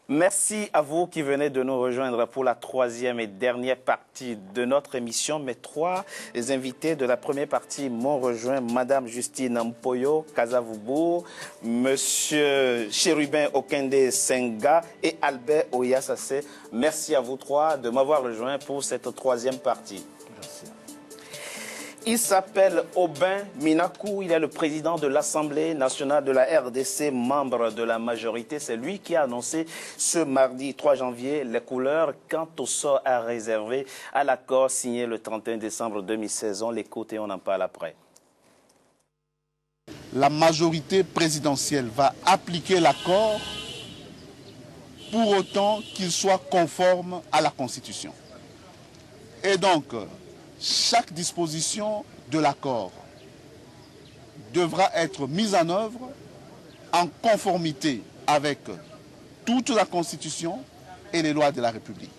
Merci à vous qui venez de nous rejoindre pour la troisième et dernière partie de notre émission. Mes trois invités de la première partie m'ont rejoint, Madame Justine Mpoyo Kazavubu, Monsieur Chérubin Okende Senga et Albert Oyassase. Merci à vous trois de m'avoir rejoint pour cette troisième partie. Merci. Il s'appelle Aubin Minakou, il est le président de l'Assemblée nationale de la RDC, membre de la majorité. C'est lui qui a annoncé ce mardi 3 janvier les couleurs quant au sort à réserver à l'accord signé le 31 décembre 2016. On l'écoute et on en parle après. La majorité présidentielle va appliquer l'accord pour autant qu'il soit conforme à la Constitution. Et donc, chaque disposition de l'accord devra être mise en œuvre en conformité avec toute la Constitution et les lois de la République.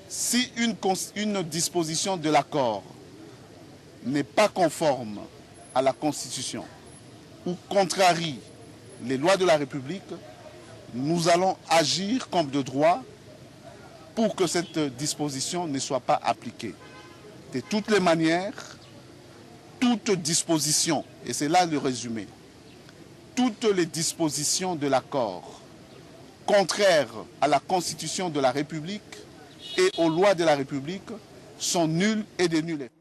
Si une disposition de l'accord n'est pas conforme à la Constitution ou contrarie les lois de la République, nous allons agir comme de droit pour que cette disposition ne soit pas appliquée. De toutes les manières, toute disposition, et c'est là le résumé, toutes les dispositions de l'accord contraires à la Constitution de la République et aux lois de la République sont nulles et de nul effet.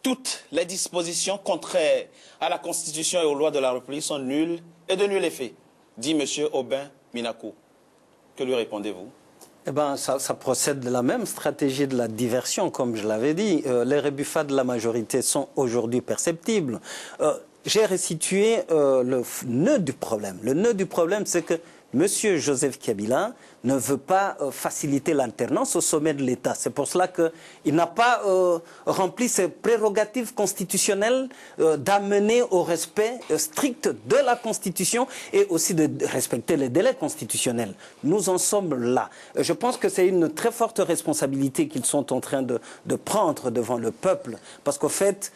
Toutes les dispositions contraires à la Constitution et aux lois de la République sont nulles et de nul effet, dit M. Aubin Minakou. Que lui répondez-vous? Eh ben, ça procède de la même stratégie de la diversion, comme je l'avais dit. Les rébuffats de la majorité sont aujourd'hui perceptibles. J'ai restitué le nœud du problème. Le nœud du problème, c'est que M. Joseph Kabila ne veut pas faciliter l'alternance au sommet de l'État. C'est pour cela qu'il n'a pas rempli ses prérogatives constitutionnelles d'amener au respect strict de la Constitution et aussi de respecter les délais constitutionnels. Nous en sommes là. Je pense que c'est une très forte responsabilité qu'ils sont en train de prendre devant le peuple. Parce qu'au fait,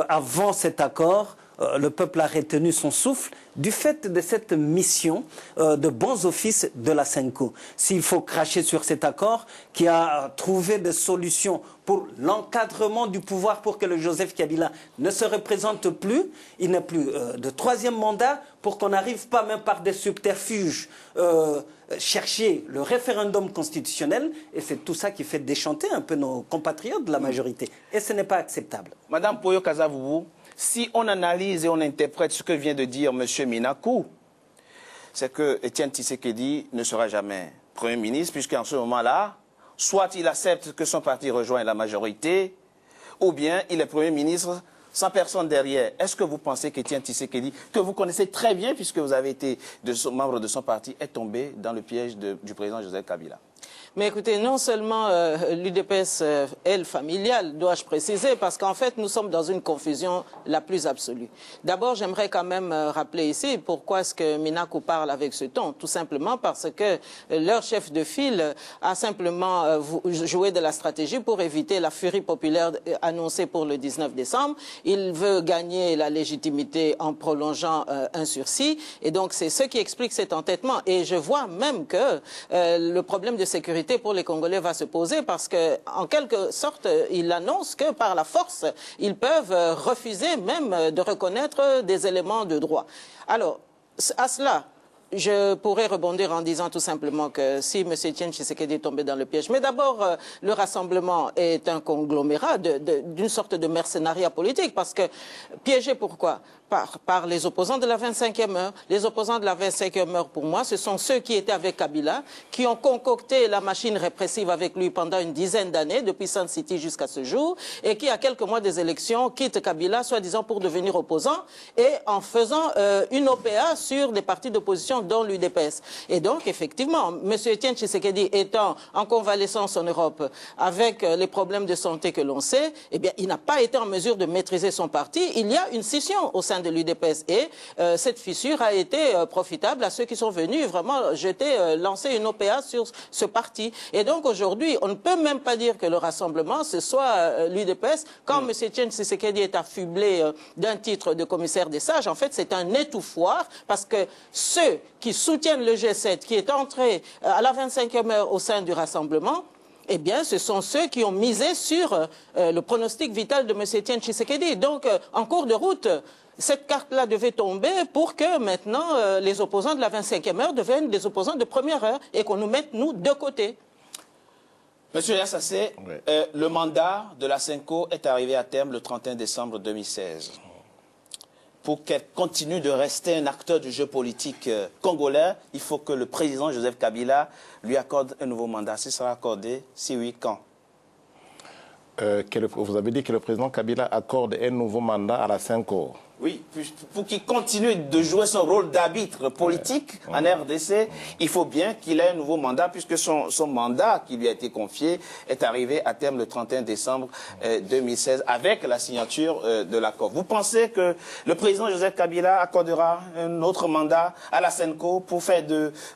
avant cet accord, le peuple a retenu son souffle du fait de cette mission de bons offices de la CENCO. S'il faut cracher sur cet accord qui a trouvé des solutions pour l'encadrement du pouvoir pour que le Joseph Kabila ne se représente plus, il n'a plus de troisième mandat pour qu'on n'arrive pas même par des subterfuges chercher le référendum constitutionnel, et c'est tout ça qui fait déchanter un peu nos compatriotes de la majorité. Et ce n'est pas acceptable. Madame Poyo Kazavubu, si on analyse et on interprète ce que vient de dire M. Minakou, c'est que Étienne Tshisekedi ne sera jamais Premier ministre, puisqu'en ce moment-là, soit il accepte que son parti rejoigne la majorité, ou bien il est Premier ministre sans personne derrière. Est-ce que vous pensez qu'Étienne Tshisekedi, que vous connaissez très bien, puisque vous avez été membre de son parti, est tombé dans le piège du président Joseph Kabila? Mais écoutez, non seulement l'UDPS, elle, familiale, dois-je préciser, parce qu'en fait, nous sommes dans une confusion la plus absolue. D'abord, j'aimerais quand même rappeler ici pourquoi est-ce que Minakou parle avec ce ton. Tout simplement parce que leur chef de file a simplement joué de la stratégie pour éviter la furie populaire annoncée pour le 19 décembre. Il veut gagner la légitimité en prolongeant un sursis. Et donc, c'est ce qui explique cet entêtement. Et je vois même que le problème de sécurité pour les Congolais va se poser parce que, en quelque sorte, il annonce que par la force, ils peuvent refuser même de reconnaître des éléments de droit. Alors, à cela, je pourrais rebondir en disant tout simplement que si M. Etienne Tshisekedi est tombé dans le piège, mais d'abord, le rassemblement est un conglomérat d'une sorte de mercenariat politique, parce que piégé pourquoi? Par les opposants de la 25e heure. Les opposants de la 25e heure, pour moi, ce sont ceux qui étaient avec Kabila, qui ont concocté la machine répressive avec lui pendant une dizaine d'années, depuis Sun City jusqu'à ce jour, et qui, à quelques mois des élections, quittent Kabila, soi-disant pour devenir opposant, et en faisant une OPA sur des partis d'opposition, dont l'UDPS. Et donc, effectivement, M. Etienne Tshisekedi étant en convalescence en Europe, avec les problèmes de santé que l'on sait, eh bien, il n'a pas été en mesure de maîtriser son parti. Il y a une scission au sein sein de l'UDPS. Et cette fissure a été profitable à ceux qui sont venus vraiment lancer une OPA sur ce parti. Et donc aujourd'hui, on ne peut même pas dire que le rassemblement, ce soit l'UDPS. Quand M. Etienne Tshisekedi est affublé d'un titre de commissaire des sages, en fait, c'est un étouffoir parce que ceux qui soutiennent le G7, qui est entré à la 25e heure au sein du rassemblement, eh bien, ce sont ceux qui ont misé sur le pronostic vital de M. Etienne Tshisekedi. Donc, en cours de route, cette carte-là devait tomber pour que maintenant les opposants de la 25e heure deviennent des opposants de première heure et qu'on nous mette, nous, de côté. Monsieur Yassassé, le mandat de la Senko est arrivé à terme le 31 décembre 2016. Pour qu'elle continue de rester un acteur du jeu politique congolais, il faut que le président Joseph Kabila lui accorde un nouveau mandat. Si sera accordé, si oui, quand? Vous avez dit que le président Kabila accorde un nouveau mandat à la Senko. Oui, pour qu'il continue de jouer son rôle d'arbitre politique en RDC, il faut bien qu'il ait un nouveau mandat, puisque son mandat qui lui a été confié est arrivé à terme le 31 décembre 2016 avec la signature de l'accord. Vous pensez que le président Joseph Kabila accordera un autre mandat à la Senko pour faire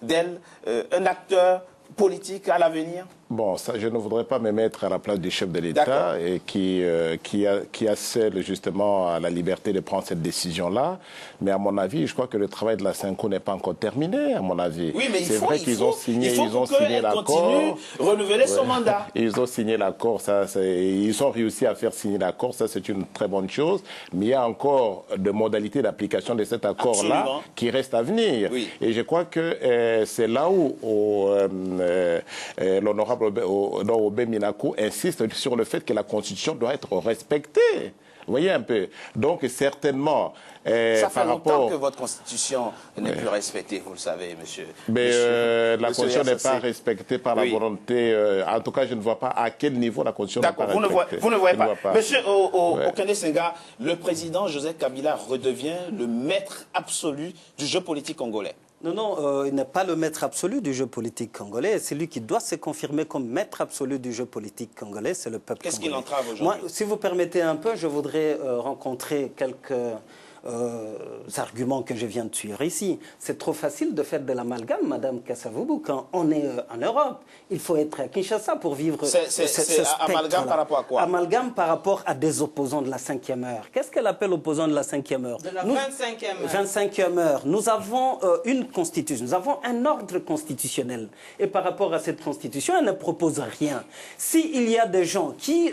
d'elle un acteur politique à l'avenir? Bon, ça, je ne voudrais pas me mettre à la place du chef de l'État et qui assèle justement à la liberté de prendre cette décision-là. Mais à mon avis, je crois que le travail de la Senko n'est pas encore terminé, à mon avis. Oui, mais c'est vrai qu'ils ont signé l'accord. Continue renouveler son mandat. Ils ont signé l'accord, ils ont réussi à faire signer l'accord, ça c'est une très bonne chose. Mais il y a encore des modalités d'application de cet accord-là qui restent à venir. Oui. Et je crois que c'est là où l'honorable Obé Minakou insiste sur le fait que la Constitution doit être respectée. Vous voyez un peu. Donc, certainement... ça fait longtemps que votre Constitution n'est plus respectée, vous le savez, monsieur. Mais la Constitution n'est pas respectée par la volonté... en tout cas, je ne vois pas à quel niveau la Constitution n'est pas respectée. Vous ne voyez pas. Monsieur Okene Senga, le président Joseph Kabila redevient le maître absolu du jeu politique congolais. Non, il n'est pas le maître absolu du jeu politique congolais. Celui qui doit se confirmer comme maître absolu du jeu politique congolais, c'est le peuple congolais. Qu'est-ce qui l'entrave aujourd'hui? Moi, si vous permettez un peu, je voudrais rencontrer quelques arguments que je viens de suivre ici. C'est trop facile de faire de l'amalgame, Madame Kassavoubou, quand on est en Europe. Il faut être à Kinshasa pour vivre c'est amalgame par rapport à quoi? Amalgame par rapport à des opposants de la 5e heure. Qu'est-ce qu'elle appelle opposants de la 5e heure? De la 25e heure. 25e heure. Nous avons une constitution, nous avons un ordre constitutionnel. Et par rapport à cette constitution, elle ne propose rien. S'il y a des gens qui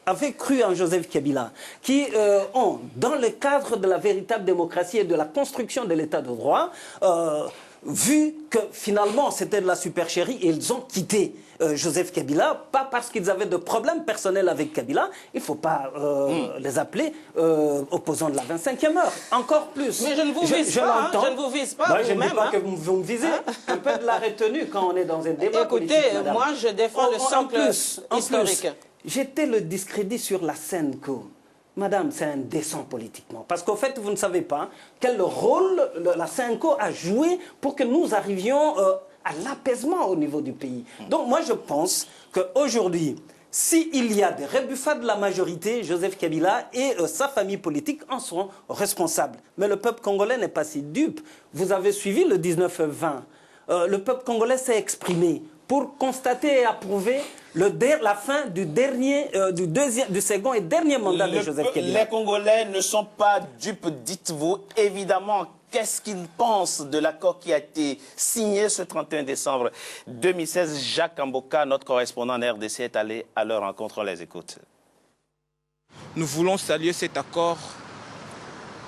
avaient cru en Joseph Kabila, qui ont, dans le cadre de la véritable démocratie et de la construction de l'état de droit, vu que finalement c'était de la supercherie et ils ont quitté Joseph Kabila, pas parce qu'ils avaient de problèmes personnels avec Kabila, il ne faut pas les appeler opposants de la 25e heure. Encore plus. Mais je ne vous vise pas, je ne vous vise pas. Je ne dis pas que vous me visez. Un peu de la retenue quand on est dans un débat politique. Écoutez, moi je défends le socle historique. J'étais le discrédit sur la Senko. Madame, c'est indécent politiquement. Parce qu'au fait, vous ne savez pas quel rôle la Senko a joué pour que nous arrivions à l'apaisement au niveau du pays. Donc moi, je pense qu'aujourd'hui, s'il y a des rebuffades de la majorité, Joseph Kabila et sa famille politique en seront responsables. Mais le peuple congolais n'est pas si dupe. Vous avez suivi le 19-20. Le peuple congolais s'est exprimé pour constater et approuver la fin du second et dernier mandat de Joseph Kabila. Les Congolais ne sont pas dupes, dites-vous. Évidemment, qu'est-ce qu'ils pensent de l'accord qui a été signé ce 31 décembre 2016? Jacques Amboka, notre correspondant en RDC, est allé à leur rencontre. On les écoute. Nous voulons saluer cet accord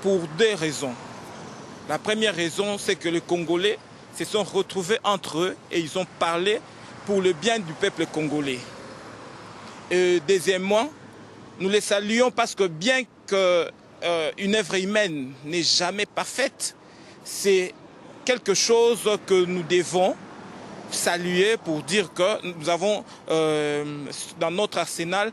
pour deux raisons. La première raison, c'est que les Congolais se sont retrouvés entre eux et ils ont parlé pour le bien du peuple congolais. Et deuxièmement, nous les saluons parce que bien qu'une œuvre humaine n'est jamais parfaite, c'est quelque chose que nous devons saluer pour dire que nous avons dans notre arsenal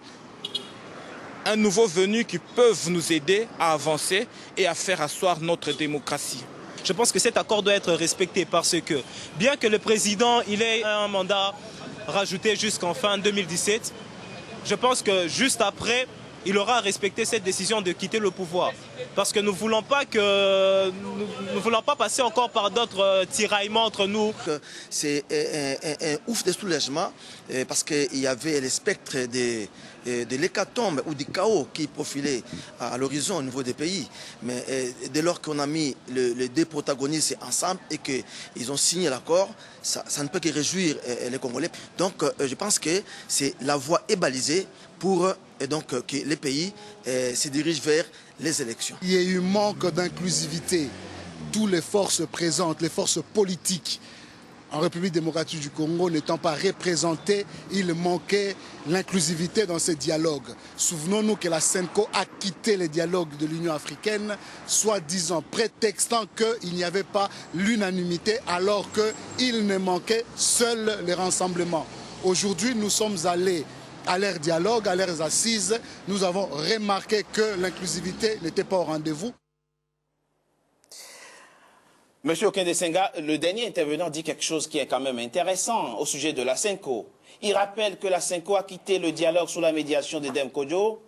un nouveau venu qui peut nous aider à avancer et à faire asseoir notre démocratie. Je pense que cet accord doit être respecté parce que, bien que le président ait un mandat rajouté jusqu'en fin 2017, je pense que juste après, il aura respecté cette décision de quitter le pouvoir. parce que nous ne voulons pas passer encore par d'autres tiraillements entre nous. C'est un ouf de soulagement parce qu'il y avait le spectre de l'hécatombe ou du chaos qui profilait à l'horizon au niveau des pays. Mais dès lors qu'on a mis les deux protagonistes ensemble et qu'ils ont signé l'accord, ça ne peut que réjouir les Congolais. Donc je pense que la voie est balisée pour que les pays se dirigent vers les élections. Il y a eu manque d'inclusivité. Toutes les forces présentes, les forces politiques en République démocratique du Congo n'étant pas représentées, il manquait l'inclusivité dans ces dialogues. Souvenons-nous que la SENCO a quitté les dialogues de l'Union africaine, soi-disant prétextant qu'il n'y avait pas l'unanimité alors qu'il ne manquait seuls les rassemblements. Aujourd'hui, nous sommes allés à leur dialogue, à leurs assises, nous avons remarqué que l'inclusivité n'était pas au rendez-vous. Monsieur Okende Senga, le dernier intervenant dit quelque chose qui est quand même intéressant au sujet de la SENCO. Il rappelle que la SENCO a quitté le dialogue sous la médiation de Dem Kodjo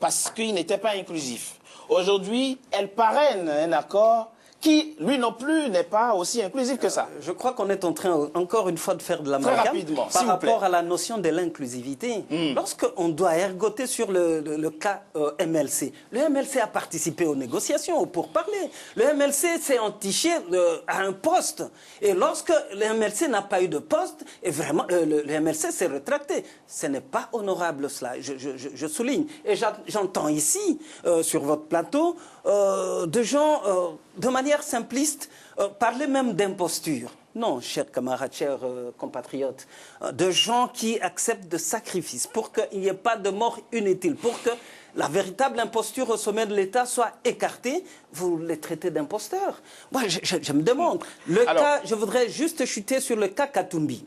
parce qu'il n'était pas inclusif. Aujourd'hui, elle parraine un accord qui, lui non plus, n'est pas aussi inclusif que ça. Je crois qu'on est en train, encore une fois, de faire de l'amalgame par rapport à la notion de l'inclusivité. Lorsqu'on doit ergoter sur le cas MLC, le MLC a participé aux négociations, aux pourparlers. Le MLC s'est entiché à un poste. Et lorsque le MLC n'a pas eu de poste, et vraiment, le MLC s'est rétracté. Ce n'est pas honorable cela, je souligne. Et j'entends ici, sur votre plateau, de gens, de manière simpliste, parler même d'imposture. Non, chers camarades, chers compatriotes, de gens qui acceptent de sacrifices pour qu'il n'y ait pas de mort inutile, pour que la véritable imposture au sommet de l'État soit écartée, vous les traitez d'imposteurs. Moi, je me demande. Je voudrais juste chuter sur le cas Katumbi.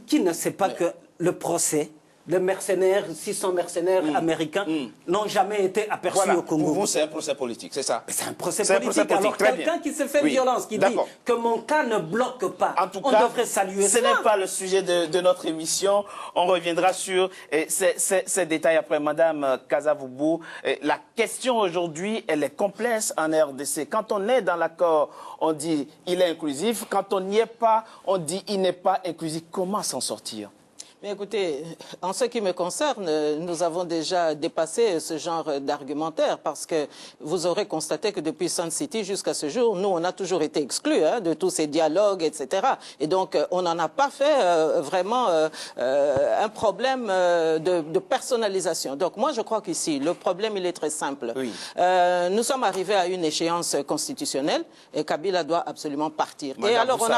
Qui ne sait pas que le procès, les mercenaires, 600 mercenaires américains n'ont jamais été aperçus au Congo. Pour vous, c'est un procès politique, c'est ça? C'est un procès politique. Alors, quelqu'un qui se fait violence, qui dit que mon cas ne bloque pas, en tout cas, on devrait saluer ça. Ce n'est pas le sujet de notre émission. On reviendra sur ces détails après. Madame Kasavubu, la question aujourd'hui, elle est complexe en RDC. Quand on est dans l'accord, on dit il est inclusif. Quand on n'y est pas, on dit il n'est pas inclusif. Comment s'en sortir? Mais écoutez, en ce qui me concerne, nous avons déjà dépassé ce genre d'argumentaire parce que vous aurez constaté que depuis Sun City jusqu'à ce jour, nous, on a toujours été exclus de tous ces dialogues, etc. Et donc, on n'en a pas fait vraiment un problème de personnalisation. Donc, moi, je crois qu'ici, le problème, il est très simple. Oui. Nous sommes arrivés à une échéance constitutionnelle et Kabila doit absolument partir. Madame, et alors, on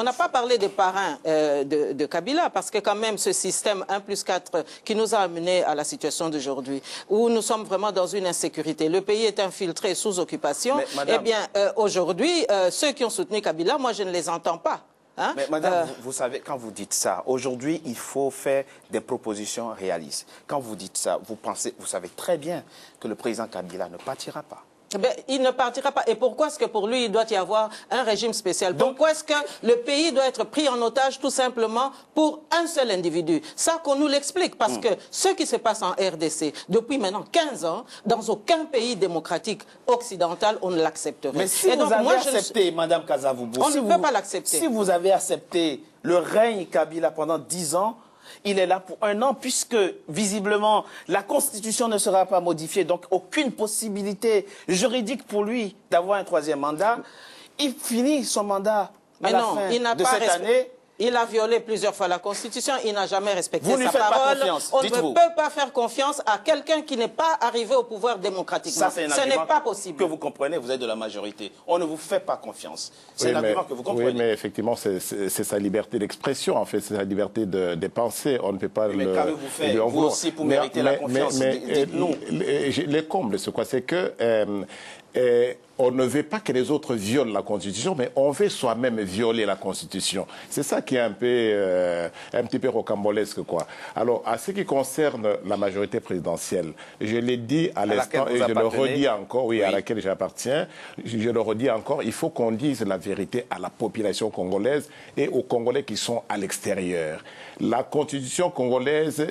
n'a pas parlé des parrains de Kabila, parce que quand même ce système 1+4 qui nous a amenés à la situation d'aujourd'hui, où nous sommes vraiment dans une insécurité, le pays est infiltré sous occupation, eh bien aujourd'hui, ceux qui ont soutenu Kabila, moi je ne les entends pas. Hein? Mais madame, vous savez, quand vous dites ça, aujourd'hui, il faut faire des propositions réalistes. Quand vous dites ça, vous savez très bien que le président Kabila ne partira pas. Ben, il ne partira pas. Et pourquoi est-ce que pour lui, il doit y avoir un régime spécial? Pourquoi est-ce que le pays doit être pris en otage tout simplement pour un seul individu? Ça, qu'on nous l'explique. Parce que ce qui se passe en RDC depuis maintenant 15 ans, dans aucun pays démocratique occidental, on ne l'accepterait. Mais si vous avez accepté, Madame Kasavubu, on ne peut pas l'accepter. Si vous avez accepté le règne Kabila pendant 10 ans, il est là pour 1 an puisque, visiblement, la Constitution ne sera pas modifiée. Donc, aucune possibilité juridique pour lui d'avoir un 3e mandat. Il finit son mandat à la fin de cette année. Il a violé plusieurs fois la Constitution, il n'a jamais respecté sa parole. Vous ne faites pas confiance, on ne peut pas faire confiance à quelqu'un qui n'est pas arrivé au pouvoir démocratiquement. Ça, c'est un Ce n'est pas possible. Que vous comprenez, vous êtes de la majorité. On ne vous fait pas confiance. C'est un argument que vous comprenez. Oui, mais effectivement, c'est sa liberté d'expression, en fait, c'est sa liberté de penser. On ne peut pas mais qu'avez-vous fait, vous aussi, pour mériter la confiance? Dites-nous. Les combles, c'est quoi? C'est que... on ne veut pas que les autres violent la Constitution, mais on veut soi-même violer la Constitution. C'est ça qui est un petit peu rocambolesque, quoi. Alors, à ce qui concerne la majorité présidentielle, je l'ai dit à l'instant et je le redis encore, oui, à laquelle j'appartiens, je le redis encore, il faut qu'on dise la vérité à la population congolaise et aux Congolais qui sont à l'extérieur. La Constitution congolaise,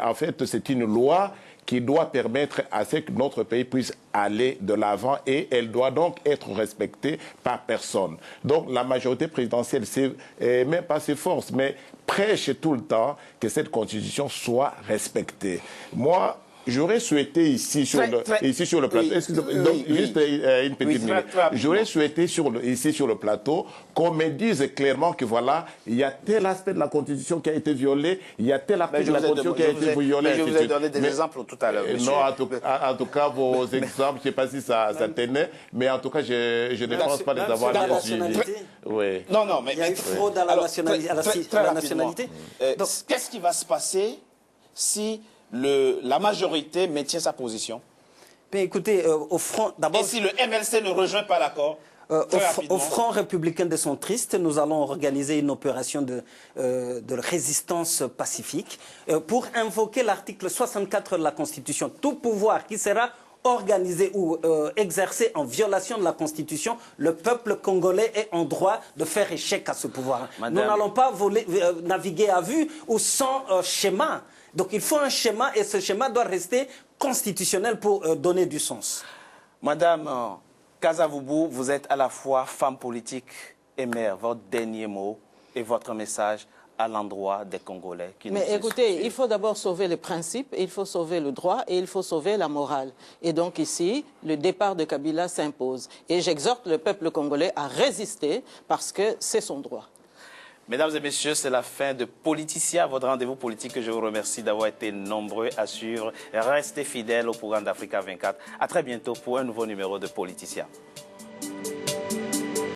en fait, c'est une loi qui doit permettre à ce que notre pays puisse aller de l'avant et elle doit donc être respectée par personne. Donc la majorité présidentielle, même pas ses forces, mais prêche tout le temps que cette constitution soit respectée. Moi, j'aurais souhaité ici sur le plateau, juste une petite minute. J'aurais souhaité ici sur le plateau qu'on me dise clairement que voilà, il y a tel aspect de la Constitution qui a été violé, il y a tel aspect de la Constitution qui a été violé. Je vous ai donné des exemples tout à l'heure. Non, en tout cas, vos exemples, je ne sais pas si ça tenait, mais en tout cas, je ne pense pas les avoir bien suivis. Oui. Non, mais il y a eu fraude à la nationalité. Qu'est-ce qui va se passer si la majorité maintient sa position? Mais écoutez, au front, d'abord... Et si le MLC ne rejoint pas l'accord? Au Front républicain des centristes, nous allons organiser une opération de résistance pacifique pour invoquer l'article 64 de la Constitution. Tout pouvoir qui sera organisé ou exercé en violation de la Constitution, le peuple congolais est en droit de faire échec à ce pouvoir. Madame... Nous n'allons pas naviguer à vue ou sans schéma. Donc il faut un schéma et ce schéma doit rester constitutionnel pour donner du sens. Madame Kasavubu, vous êtes à la fois femme politique et mère. Votre dernier mot et votre message à l'endroit des Congolais qui Mais écoutez, il faut d'abord sauver les principes, il faut sauver le droit et il faut sauver la morale. Et donc ici, le départ de Kabila s'impose. Et j'exhorte le peuple congolais à résister parce que c'est son droit. Mesdames et messieurs, c'est la fin de Politicia, votre rendez-vous politique. Je vous remercie d'avoir été nombreux à suivre. Restez fidèles au programme d'Africa 24. À très bientôt pour un nouveau numéro de Politicia.